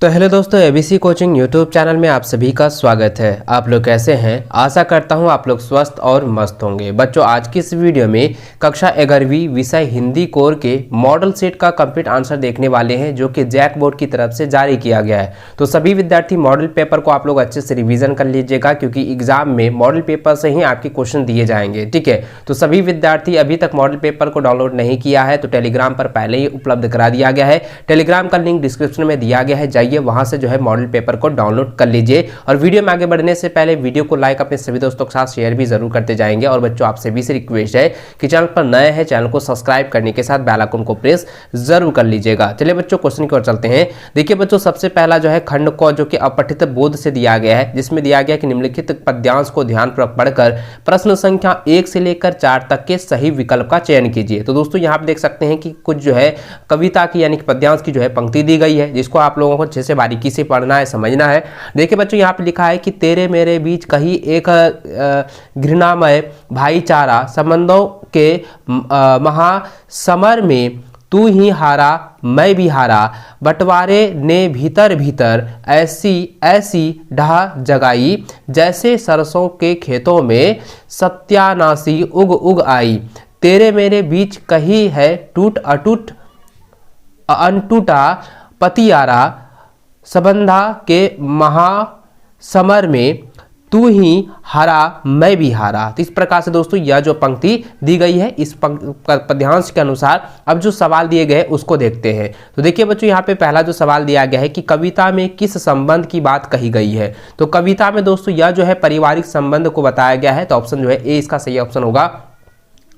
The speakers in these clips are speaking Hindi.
तो हेलो दोस्तों, एबीसी कोचिंग यूट्यूब चैनल में आप सभी का स्वागत है। आप लोग कैसे हैं? आशा करता हूं आप लोग स्वस्थ और मस्त होंगे। बच्चों, आज की इस वीडियो में कक्षा 11वीं विषय हिंदी कोर के मॉडल सेट का कंप्लीट आंसर देखने वाले हैं, जो कि जैक बोर्ड की तरफ से जारी किया गया है। तो सभी विद्यार्थी मॉडल पेपर को आप लोग अच्छे से रिविजन कर लीजिएगा, क्योंकि एग्जाम में मॉडल पेपर से ही आपके क्वेश्चन दिए जाएंगे। ठीक है, तो सभी विद्यार्थी अभी तक मॉडल पेपर को डाउनलोड नहीं किया है तो टेलीग्राम पर पहले ही उपलब्ध करा दिया गया है। टेलीग्राम का लिंक डिस्क्रिप्शन में दिया गया है, जाइए वहां से जो है मॉडल पेपर को डाउनलोड कर लीजिए। और वीडियो में आगे बढ़ने से पहले वीडियो को लाइक अपने सभी दोस्तों के साथ शेयर भी जरूर करते जाएंगे। और बच्चों, आप सभी से रिक्वेस्ट है कि चैनल पर नए हैं, चैनल को सब्सक्राइब करने के साथ बेल आइकन को प्रेस जरूर कर लीजिएगा। चलिए बच्चों, क्वेश्चन की ओर चलते हैं। देखिए बच्चों, सबसे पहला जो है खंड को जो कि अपठित बोध से दिया गया है, जिसमें दिया गया कि निम्नलिखित पद्यांश को ध्यानपूर्वक पढ़कर प्रश्न संख्या 1 से लेकर 4 तक के सही विकल्प का चयन कीजिए। तो दोस्तों, यहाँ पे देख सकते हैं कि कुछ जो है कविता की यानी कि पद्यांश की जो है पंक्ति दी गई है, जिसको आप लोगों को अच्छे से बारीकी से पढ़ना है, समझना है। देखिए बच्चों, यहाँ पे लिखा है कि तेरे मेरे बीच कहीं एक घृणामय भाईचारा संबंधों के महासमर में तू ही हारा मैं भी हारा, बंटवारे ने भीतर भीतर ऐसी ऐसी ढाह जगाई, जैसे सरसों के खेतों में सत्यानाशी उग उग आई। तेरे मेरे बीच कहीं है टूट अटूट अनटूटा पतियारा, संबंधा के महासमर में तू ही हारा मैं भी हारा। तो इस प्रकार से दोस्तों यह जो पंक्ति दी गई है, इस पद्यांश के अनुसार अब जो सवाल दिए गए उसको देखते हैं। तो देखिए बच्चों, यहाँ पे पहला जो सवाल दिया गया है कि कविता में किस संबंध की बात कही गई है। तो कविता में दोस्तों यह जो है पारिवारिक संबंध को बताया गया है। तो ऑप्शन जो है ए इसका सही ऑप्शन होगा।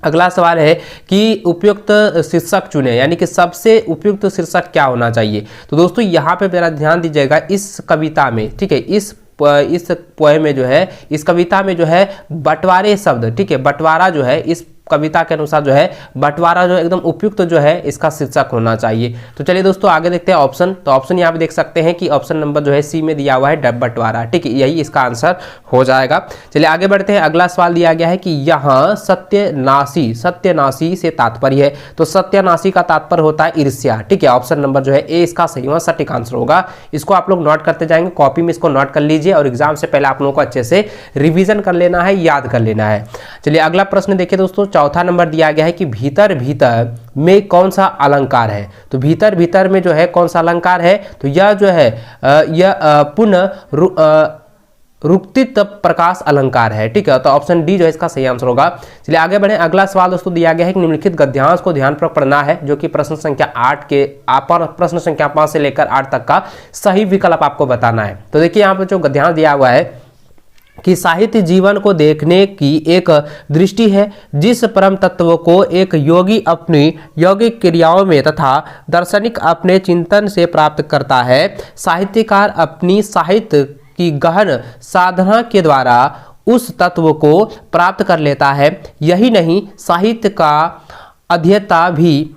अगला सवाल है कि उपयुक्त शीर्षक चुने, यानी कि सबसे उपयुक्त शीर्षक क्या होना चाहिए। तो दोस्तों यहाँ पे मेरा ध्यान दीजिएगा, इस कविता में, ठीक है, इस पोएम में जो है, इस कविता में जो है बंटवारे शब्द, ठीक है, बंटवारा जो है इस कविता के अनुसार जो है बंटवारा जो एकदम उपयुक्त जो है इसका शीर्षक होना चाहिए। तो चलिए दोस्तों आगे देखते हैं ऑप्शन। तो ऑप्शन यहाँ पे देख सकते हैं कि ऑप्शन नंबर जो है सी में दिया हुआ है बंटवारा, ठीक है, यही इसका आंसर हो जाएगा। चलिए आगे बढ़ते हैं। अगला सवाल दिया गया है कि यहाँ सत्यनाशी, सत्यनाशी से तात्पर्य है। तो सत्यनाशी का तात्पर्य होता है ईर्ष्या, ठीक है, ऑप्शन नंबर जो है ए इसका सही होगा, सटीक आंसर होगा। इसको आप लोग नोट करते जाएंगे, कॉपी में इसको नोट कर लीजिए और एग्जाम से पहले आप लोगों को अच्छे से रिविजन कर लेना है, याद कर लेना है। चलिए अगला प्रश्न देखिए दोस्तों, चौथा नंबर दिया गया है कि भीतर भीतर में कौन सा अलंकार है। तो भीतर भीतर में जो है कौन सा अलंकार है, तो यह जो है यह पुनः रुक्तित प्रकाश अलंकार है, ठीक है। तो ऑप्शन डी जो है इसका सही आंसर होगा। चलिए आगे बढ़े। अगला सवाल दोस्तों दिया गया है कि निम्नलिखित गद्यांश को ध्यानपूर्वक पढ़ना है, जो कि प्रश्न संख्या 8 के प्रश्न संख्या 5 से लेकर 8 तक का सही विकल्प आपको बताना है। तो देखिए यहाँ पे जो गद्यांश दिया हुआ है कि साहित्य जीवन को देखने की एक दृष्टि है, जिस परम तत्व को एक योगी अपनी यौगिक क्रियाओं में तथा दार्शनिक अपने चिंतन से प्राप्त करता है। साहित्यकार अपनी साहित्य की गहन साधना के द्वारा उस तत्व को प्राप्त कर लेता है। यही नहीं, साहित्य का अध्येता भी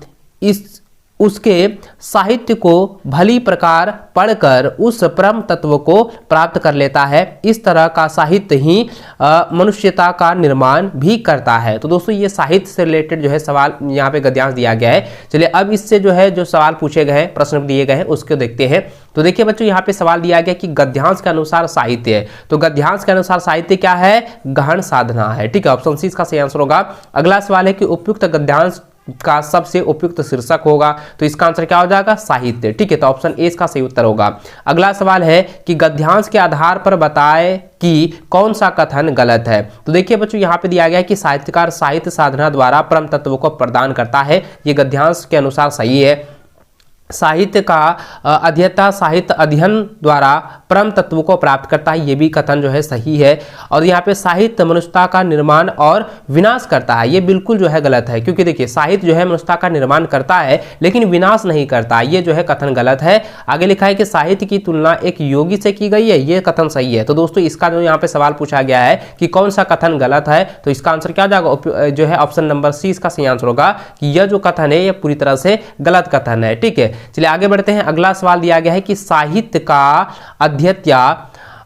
उसके साहित्य को भली प्रकार पढ़कर उस परम तत्व को प्राप्त कर लेता है। इस तरह का साहित्य ही मनुष्यता का निर्माण भी करता है। तो दोस्तों ये साहित्य से रिलेटेड जो है सवाल यहाँ पे गद्यांश दिया गया है। चलिए अब इससे जो है जो सवाल पूछे गए हैं, प्रश्न दिए गए हैं, उसको देखते हैं। तो देखिए बच्चों, यहाँ पे सवाल दिया गया कि गद्यांश के अनुसार साहित्य है। तो गद्यांश के अनुसार साहित्य क्या है? गहन साधना है, ठीक है, ऑप्शन सी इसका सही आंसर होगा। अगला सवाल है कि उपयुक्त गद्यांश का सबसे उपयुक्त शीर्षक होगा। तो इसका आंसर क्या हो जाएगा? साहित्य, ठीक है, तो ऑप्शन ए इसका सही उत्तर होगा। अगला सवाल है कि गद्यांश के आधार पर बताए कि कौन सा कथन गलत है। तो देखिए बच्चों, यहाँ पे दिया गया है कि साहित्यकार साहित्य साधना द्वारा परम तत्व को प्रदान करता है। ये गद्यांश के अनुसार सही है। साहित्य का अध्येता साहित्य अध्ययन द्वारा परम तत्व को प्राप्त करता है, ये भी कथन जो है सही है। और यहाँ पे साहित्य मनुष्यता का निर्माण और विनाश करता है, ये बिल्कुल जो है गलत है, क्योंकि देखिए साहित्य जो है मनुष्यता का निर्माण करता है लेकिन विनाश नहीं करता, ये जो है कथन गलत है। आगे लिखा है कि साहित्य की तुलना एक योगी से की गई है, ये कथन सही है। तो दोस्तों इसका जो यहाँ पे सवाल पूछा गया है कि कौन सा कथन गलत है, तो इसका आंसर क्या हो जाएगा? जो है ऑप्शन नंबर सी इसका सही आंसर होगा कि यह जो कथन है यह पूरी तरह से गलत कथन है, ठीक है। चलिए आगे बढ़ते हैं। अगला सवाल दिया गया है कि साहित्य का अध्येता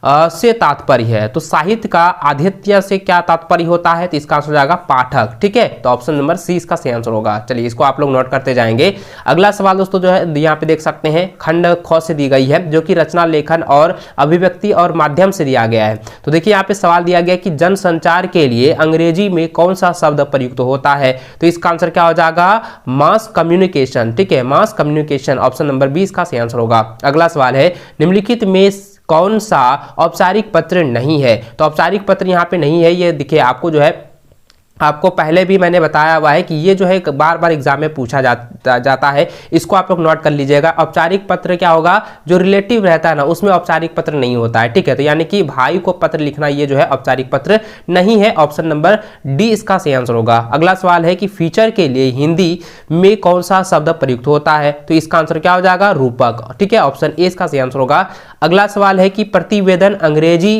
से तात्पर्य है। तो साहित्य का आधित्य से क्या तात्पर्य होता है, तो इसका आंसर हो जाएगा पाठक। ठीक है, तो ऑप्शन नंबर सी इसका सही आंसर होगा। चलिए इसको आप लोग नोट करते जाएंगे। अगला सवाल दोस्तों जो है यहाँ पे देख सकते हैं खंड ख से दी गई है, जो कि रचना, लेखन और अभिव्यक्ति और माध्यम से दिया गया है। तो देखिए यहाँ पे सवाल दिया गया कि जनसंचार के लिए अंग्रेजी में कौन सा शब्द प्रयुक्त होता है, तो इसका आंसर क्या हो जाएगा, मास कम्युनिकेशन। ठीक है, मास कम्युनिकेशन ऑप्शन नंबर 20 का सही आंसर होगा। अगला सवाल है निम्नलिखित में कौन सा औपचारिक पत्र नहीं है, तो औपचारिक पत्र यहाँ पे नहीं है। ये देखिए आपको जो है, आपको पहले भी मैंने बताया हुआ है कि ये जो है बार बार एग्जाम में पूछा जाता है, इसको आप लोग नोट कर लीजिएगा। औपचारिक पत्र क्या होगा, जो रिलेटिव रहता है ना उसमें औपचारिक पत्र नहीं होता है। ठीक है, तो यानी कि भाई को पत्र लिखना ये जो है औपचारिक पत्र नहीं है। ऑप्शन नंबर डी इसका सही आंसर होगा। अगला सवाल है कि फीचर के लिए हिंदी में कौन सा शब्द प्रयुक्त होता है, तो इसका आंसर क्या हो जाएगा, रूपक। ठीक है, ऑप्शन ए इसका सही आंसर होगा। अगला सवाल है कि प्रतिवेदन अंग्रेजी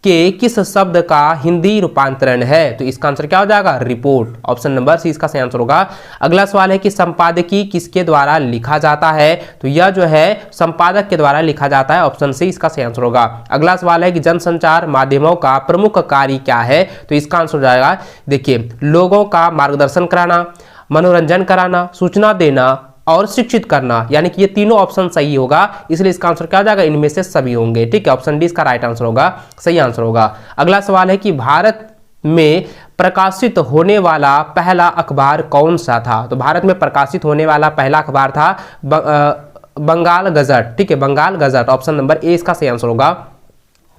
के किस शब्द का हिंदी रूपांतरण है, तो इसका आंसर क्या हो जाएगा, रिपोर्ट। ऑप्शन नंबर सी इसका सही आंसर होगा। अगला सवाल है कि संपादकीय किसके द्वारा लिखा जाता है, तो यह जो है संपादक के द्वारा लिखा जाता है। ऑप्शन सी इसका सही आंसर होगा। अगला सवाल है कि जनसंचार माध्यमों का प्रमुख कार्य क्या है, तो इसका आंसर हो जाएगा, देखिए लोगों का मार्गदर्शन कराना, मनोरंजन कराना, सूचना देना और शिक्षित करना, यानी कि ये तीनों ऑप्शन सही होगा, इसलिए इसका आंसर क्या हो जाएगा, इनमें से सभी होंगे। ठीक है, ऑप्शन डी इसका राइट आंसर होगा, सही आंसर होगा। अगला सवाल है कि भारत में प्रकाशित होने वाला पहला अखबार कौन सा था, तो भारत में प्रकाशित होने वाला पहला अखबार था बंगाल गजट। ठीक है, Bengal gazette. Option number A इसका सही आंसर होगा।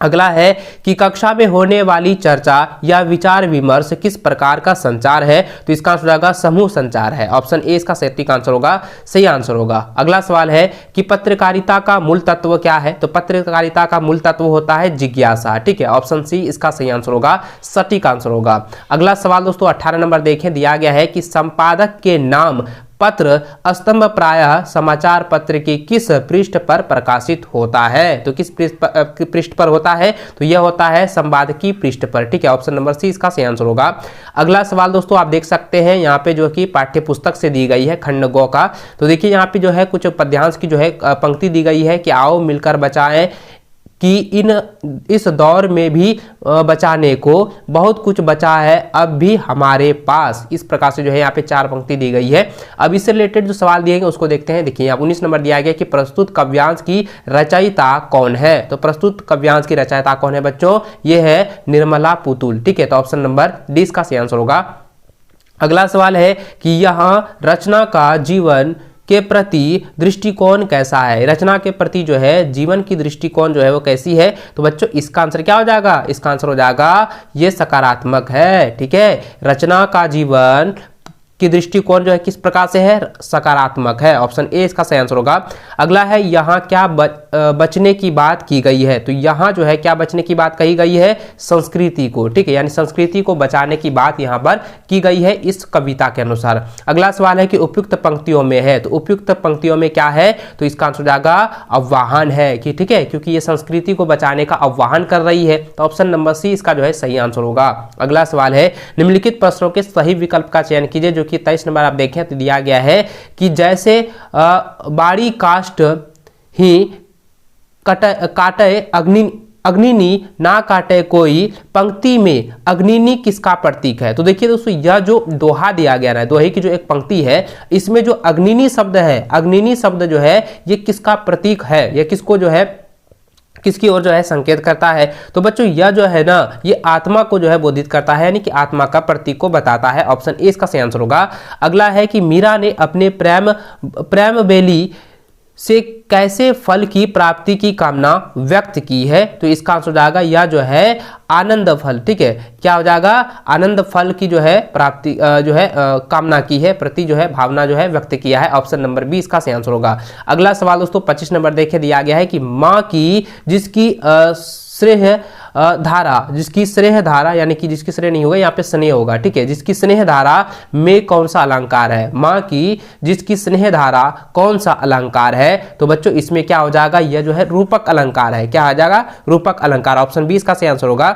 अगला है कि कक्षा में होने वाली चर्चा या विचार विमर्श किस प्रकार का संचार है, तो इसका आंसर होगा समूह संचार है। ऑप्शन ए इसका सटीक आंसर होगा, सही आंसर होगा। अगला सवाल है कि पत्रकारिता का मूल तत्व क्या है, तो पत्रकारिता का मूल तत्व होता है जिज्ञासा। ठीक है, ऑप्शन सी इसका सही आंसर होगा, सटीक आंसर होगा। अगला सवाल दोस्तों 18 नंबर देखें, दिया गया है कि संपादक के नाम पत्र स्तंभ प्रायः समाचार पत्र के किस पृष्ठ पर प्रकाशित होता है, तो किस पृष्ठ पर होता है, तो यह होता है संपादकीय पृष्ठ पर। ठीक है, ऑप्शन नंबर सी इसका सही आंसर होगा। अगला सवाल दोस्तों आप देख सकते हैं यहाँ पे जो कि पाठ्य पुस्तक से दी गई है खंड गौ का, तो देखिए यहाँ पे जो है कुछ पद्यांश की जो है पंक्ति दी गई है कि आओ मिलकर बचाएं कि इस दौर में भी बचाने को बहुत कुछ बचा है अब भी हमारे पास। इस प्रकार से जो है यहाँ पे 4 पंक्ति दी गई है। अब इससे रिलेटेड जो सवाल दिए गए उसको देखते हैं। देखिए यहाँ 19 नंबर दिया गया कि प्रस्तुत काव्यांश की रचयिता कौन है, तो प्रस्तुत काव्यांश की रचयिता कौन है बच्चों, ये है निर्मला पुतुल। ठीक है, तो ऑप्शन नंबर डी इसका सही आंसर होगा। अगला सवाल है कि यहाँ रचना का जीवन के प्रति दृष्टिकोण कैसा है, रचना के प्रति जो है जीवन की दृष्टिकोण जो है वो कैसी है, तो बच्चों इसका आंसर क्या हो जाएगा, इसका आंसर हो जाएगा ये सकारात्मक है। ठीक है, रचना का जीवन की दृष्टिकोण जो है किस प्रकार से है, सकारात्मक है। ऑप्शन ए इसका सही आंसर होगा। अगला है यहाँ क्या बचने की बात की गई है, तो यहाँ जो है क्या बचने की बात कही गई है, संस्कृति को। ठीक है, यानी संस्कृति को बचाने की बात यहाँ पर की गई है इस कविता के अनुसार। अगला सवाल है कि उपयुक्त पंक्तियों में है, तो उपयुक्त पंक्तियों में क्या है, तो इसका आंसर हो जाएगा आह्वान है कि ठीक है, क्योंकि ये संस्कृति को बचाने का आह्वान कर रही है, तो ऑप्शन नंबर सी इसका जो है सही आंसर होगा। अगला सवाल है निम्नलिखित प्रश्नों के सही विकल्प का चयन कीजिए, जो कि 23 नंबर आप देखें तो दिया गया है कि जैसे बाड़ी काष्ठ ही काटे अग्निनी ना काटे कोई, पंक्ति में अग्निनी किसका प्रतीक है। तो देखिए दोस्तों यह जो दोहा दिया गया है, दोहे की जो एक पंक्ति है, इसमें जो अग्निनी शब्द है, अग्निनी शब्द जो है ये किसका प्रतीक है, ये किसको जो है किसकी ओर जो है संकेत करता है। तो बच्चों यह जो है ना ये आत्मा को जो है बोधित करता है, यानी कि आत्मा का प्रतीक को बताता है। ऑप्शन ए इसका सही आंसर होगा। अगला है कि मीरा ने अपने प्रेम बेली से कैसे फल की प्राप्ति की कामना व्यक्त की है, तो इसका आंसर हो जाएगा यह जो है आनंद फल। ठीक है, क्या हो जाएगा, आनंद फल की जो है प्राप्ति जो है कामना की है, प्रति जो है भावना जो है व्यक्त किया है। ऑप्शन नंबर बी इसका सही आंसर होगा। अगला सवाल दोस्तों 25 नंबर देखे दिया गया है कि माँ की जिसकी श्रेय धारा, जिसकी स्नेह धारा, यानी कि जिसकी श्रेय नहीं होगा यहाँ पे स्नेह होगा। ठीक है, जिसकी स्नेह धारा में कौन सा अलंकार है, माँ की जिसकी स्नेह धारा कौन सा अलंकार है, तो बच्चों इसमें क्या हो जाएगा, यह जो है रूपक अलंकार है। क्या आ जाएगा, रूपक अलंकार। ऑप्शन बी इसका सही आंसर होगा।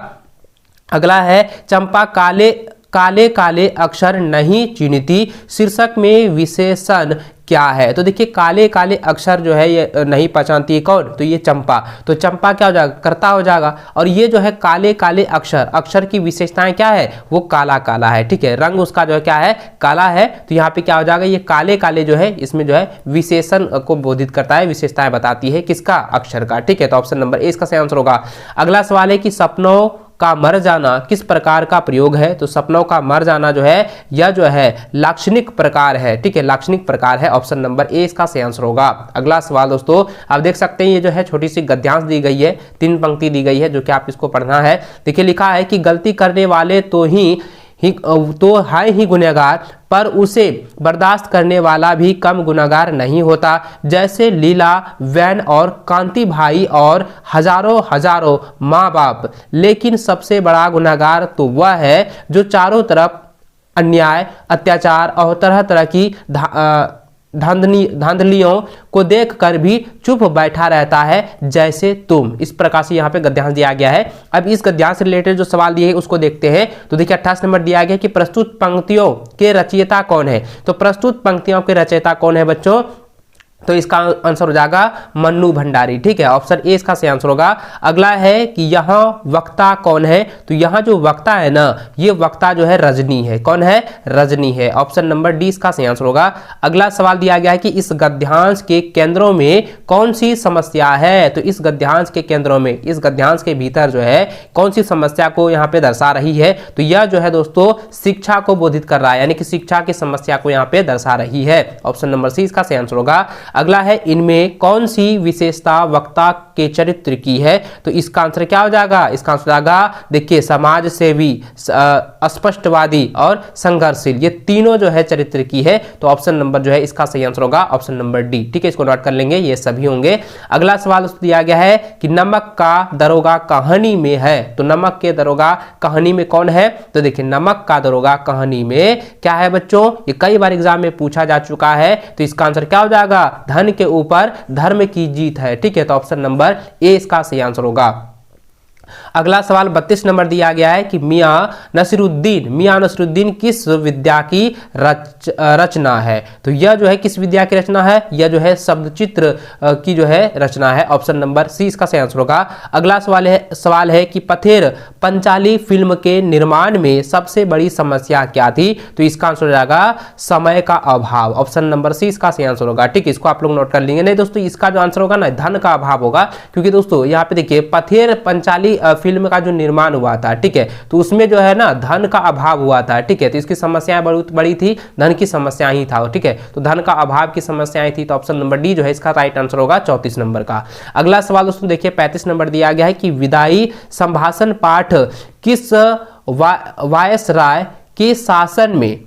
अगला है चंपा काले काले काले अक्षर नहीं चिन्हती शीर्षक में विशेषण क्या है? तो देखिए काले काले अक्षर जो है ये नहीं पहचानती है कौन? तो ये चंपा। तो चंपा क्या हो जाएगा? कर्ता हो जाएगा। और ये जो है काले काले अक्षर, अक्षर की विशेषताएं क्या है? वो काला काला है, ठीक है, रंग उसका जो है क्या है? काला है। तो यहाँ पे क्या हो जाएगा? ये काले काले जो है इसमें जो है विशेषण को बोधित करता है, विशेषताएं बताती है किसका? अक्षर का, ठीक है। तो ऑप्शन नंबर ए इसका सही आंसर होगा। अगला सवाल है कि सपनों का मर जाना किस प्रकार का प्रयोग है? तो सपनों का मर जाना जो है यह जो है लाक्षणिक प्रकार है, ठीक है, लाक्षणिक प्रकार है। ऑप्शन नंबर ए इसका सही आंसर होगा। अगला सवाल दोस्तों आप देख सकते हैं, ये जो है छोटी सी गद्यांश दी गई है, 3 पंक्ति दी गई है जो कि आप इसको पढ़ना है। देखिए लिखा है कि गलती करने वाले तो है ही गुनहगार, पर उसे बर्दाश्त करने वाला भी कम गुनहगार नहीं होता। जैसे लीला, वैन और कांति भाई और हजारों हजारों माँ बाप। लेकिन सबसे बड़ा गुनहगार तो वह है जो चारों तरफ अन्याय, अत्याचार और तरह तरह की धांधलियों को देखकर भी चुप बैठा रहता है, जैसे तुम। इस प्रकार से यहाँ पे गद्यांश दिया गया है। अब इस गद्यांश से रिलेटेड जो सवाल दिए हैं उसको देखते हैं। तो देखिए 28 नंबर दिया गया कि प्रस्तुत पंक्तियों के रचयिता कौन है? तो प्रस्तुत पंक्तियों के रचयिता कौन है बच्चों? तो इसका आंसर हो जाएगा मन्नू भंडारी, ठीक है, ऑप्शन ए इसका सही आंसर होगा। अगला है कि यहाँ वक्ता कौन है? तो यहाँ जो वक्ता है ना, ये वक्ता जो है रजनी है। कौन है? रजनी है। ऑप्शन नंबर डी इसका सही आंसर होगा। अगला सवाल दिया गया है कि इस गद्यांश के केंद्रों में कौन सी समस्या है? तो इस गद्यांश के केंद्रों में, इस गद्यांश के भीतर जो है कौन सी समस्या को यहाँ पे दर्शा रही है? तो यह जो है दोस्तों शिक्षा को बोधित कर रहा है, यानी कि शिक्षा की समस्या को यहाँ पे दर्शा रही है। ऑप्शन नंबर सी इसका सही आंसर होगा। अगला है इनमें कौन सी विशेषता वक्ता के चरित्र की है? तो इसका आंसर क्या हो जाएगा? इसका आंसर जाएगा देखिए समाज सेवी, स्पष्टवादी और संघर्षशील, ये तीनों जो है चरित्र की है। तो ऑप्शन नंबर जो है इसका सही आंसर होगा ऑप्शन नंबर डी, ठीक है, इसको नोट कर लेंगे, ये सभी होंगे। अगला सवाल उसको दिया गया है कि नमक का दरोगा कहानी में है। तो नमक के दरोगा कहानी में कौन है? तो देखिए नमक का दरोगा कहानी में क्या है बच्चों? ये कई बार एग्जाम में पूछा जा चुका है। तो इसका आंसर क्या हो जाएगा? धन के ऊपर धर्म की जीत है, ठीक है। तो ऑप्शन नंबर ए इसका सही आंसर होगा। अगला सवाल 32 नंबर दिया गया है कि मियां नसीरुद्दीन किस विद्या की रचना है? तो यह जो है किस विद्या की रचना है? यह जो है शब्द चित्र की जो है रचना है। ऑप्शन नंबर सी इसका सही आंसर होगा। अगला सवाल है कि पथेर पंचाली फिल्म के निर्माण में सबसे बड़ी समस्या क्या थी? तो इसका आंसर हो जाएगा समय का अभाव। ऑप्शन नंबर सी इसका सही आंसर होगा, ठीक है, इसको आप लोग नोट कर लेंगे। नहीं दोस्तों, इसका जो आंसर होगा ना धन का अभाव होगा, क्योंकि दोस्तों यहाँ पे देखिए पथेर पंचाली फिल्म का जो निर्माण हुआ था, ठीक है, तो उसमें जो है ना धन का अभाव हुआ था, ठीक है, तो इसकी समस्याएं बहुत बड़ी थी, धन की समस्या ही था, ठीक है, तो धन का अभाव की समस्याएं थी। तो ऑप्शन नंबर डी जो है इसका राइट आंसर होगा 34 नंबर का। अगला सवाल दोस्तों देखिए 35 नंबर दिया गया है कि विदाई संभाषण पाठ किस वायसराय के शासन में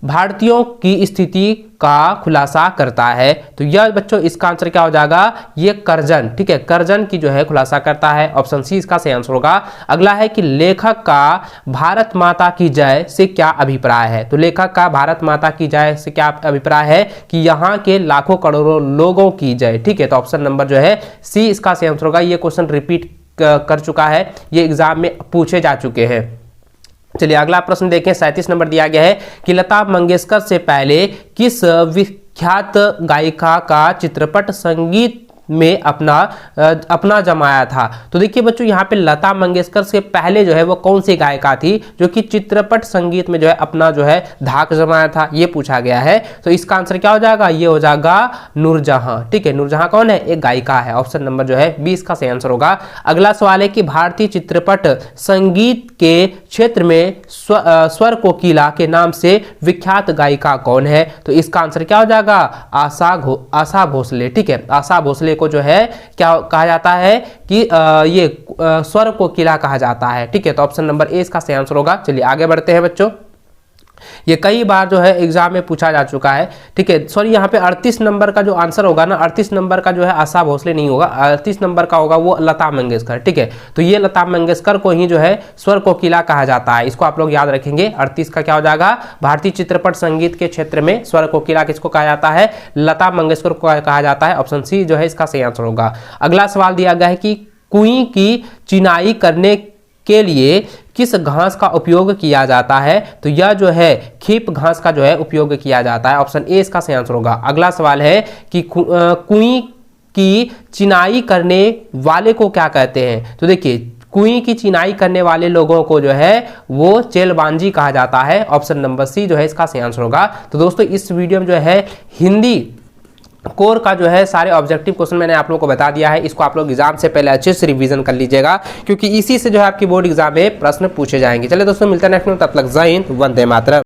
भारतीयों की स्थिति का खुलासा करता है? तो यह बच्चों इसका आंसर क्या हो जाएगा? ये कर्जन, ठीक है, कर्जन की जो है खुलासा करता है। ऑप्शन सी इसका सही आंसर होगा। अगला है कि लेखक का भारत माता की जय से क्या अभिप्राय है? तो लेखक का भारत माता की जय से क्या अभिप्राय है? कि यहाँ के लाखों करोड़ों लोगों की जय, ठीक है, तो ऑप्शन नंबर जो है सी इसका सही आंसर होगा। ये क्वेश्चन रिपीट कर चुका है, ये एग्जाम में पूछे जा चुके हैं। चलिए अगला प्रश्न देखें, 37 नंबर दिया गया है कि लता मंगेशकर से पहले किस विख्यात गायिका का चित्रपट संगीत में अपना जमाया था? तो देखिए बच्चों यहाँ पे लता मंगेशकर से पहले जो है वो कौन सी गायिका थी जो कि चित्रपट संगीत में जो है अपना जो है धाक जमाया था, ये पूछा गया है। तो इसका आंसर क्या हो जाएगा? ये हो जाएगा नूरजहां, ठीक है, नूरजहां कौन है? एक गायिका है। ऑप्शन नंबर जो है 20 का सही आंसर होगा। अगला सवाल है कि भारतीय चित्रपट संगीत के क्षेत्र में स्वर कोकिला के नाम से विख्यात गायिका कौन है? तो इसका आंसर क्या हो जाएगा? आशा भोसले, ठीक है, आशा भोसले को जो है क्या कहा जाता है कि ये स्वर कोकिला कहा जाता है, ठीक है, तो ऑप्शन नंबर ए इसका सही आंसर होगा। चलिए आगे बढ़ते हैं बच्चों, ये कई बार जो है एग्जाम में पूछा जा चुका है, ठीक है, सॉरी यहाँ पे 38 नंबर का जो आंसर होगा ना, 38 नंबर का जो है आशा भोसले नहीं होगा, 38 नंबर का होगा वो लता मंगेशकर, ठीक है, तो ये लता मंगेशकर को ही जो है स्वर कोकिला कहा जाता है, इसको आप लोग याद रखेंगे। 38 का क्या हो जाएगा? भारतीय चित्रपट संगीत के क्षेत्र में स्वर कोकिला किसको कहा जाता है? लता मंगेशकर को कहा जाता है। ऑप्शन सी जो है इसका सही आंसर होगा। अगला सवाल दिया गया है कि कुई की चिनाई करने के लिए किस घास का उपयोग किया जाता है? तो यह जो है खेप घास का जो है उपयोग किया जाता है। ऑप्शन ए इसका सही आंसर होगा। अगला सवाल है कि कुई की चिनाई करने वाले को क्या कहते हैं? तो देखिए कुई की चिनाई करने वाले लोगों को जो है वो चेलबांजी कहा जाता है। ऑप्शन नंबर सी जो है इसका सही आंसर होगा। तो दोस्तों इस वीडियो में जो है हिंदी कोर का जो है सारे ऑब्जेक्टिव क्वेश्चन मैंने आप लोगों को बता दिया है। इसको आप लोग एग्जाम से पहले अच्छे से रिवीजन कर लीजिएगा, क्योंकि इसी से जो है आपकी बोर्ड एग्जाम में प्रश्न पूछे जाएंगे। चलिए दोस्तों मिलते हैं नेक्स्ट में, तब तक जय हिंद, वंदे मातरम।